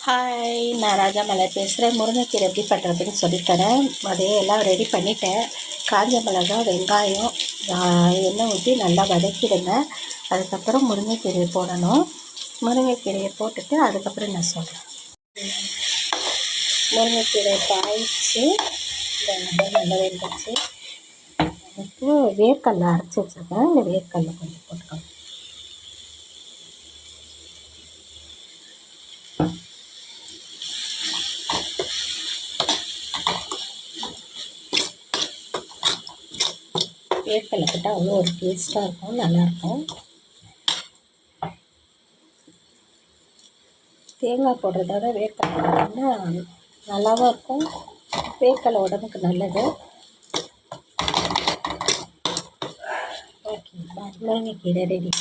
Hi, நான் ராஜா மலர் பேசுகிறேன். முருங்கைக்கீரை எப்படி பண்ணுறதுன்னு சொல்லித்தரேன். அதையெல்லாம் ரெடி பண்ணிவிட்டேன். காஞ்ச மிளகா, வெங்காயம், எண்ணெய் ஊற்றி நல்லா வதக்கிடுங்க. அதுக்கப்புறம் முருங்கைக்கீரையை போடணும். முருங்கைக்கீரையை போட்டுட்டு அதுக்கப்புறம் நான் சொல்கிறேன். முருங்கைக்கீரை பாய்ச்சி நல்லா வெந்துச்சு. அதுக்கு வேர்க்கடலை அரைச்சி வச்சுருக்கேன். இந்த வேர்க்கடலை கொஞ்சம் போட்டுக்கணும். வேர்க்கடலை போட்டால் அவ்வளோ ஒரு டேஸ்ட்டாக இருக்கும், நல்லாயிருக்கும். தேங்காய் போடுறத விட வேர்க்கடலை போட்டோம்னா நல்லாவும் இருக்கும். வேர்க்கடலை உடம்புக்கு நல்லது. ஓகே, முருங்கைக்கீரை ரெடி.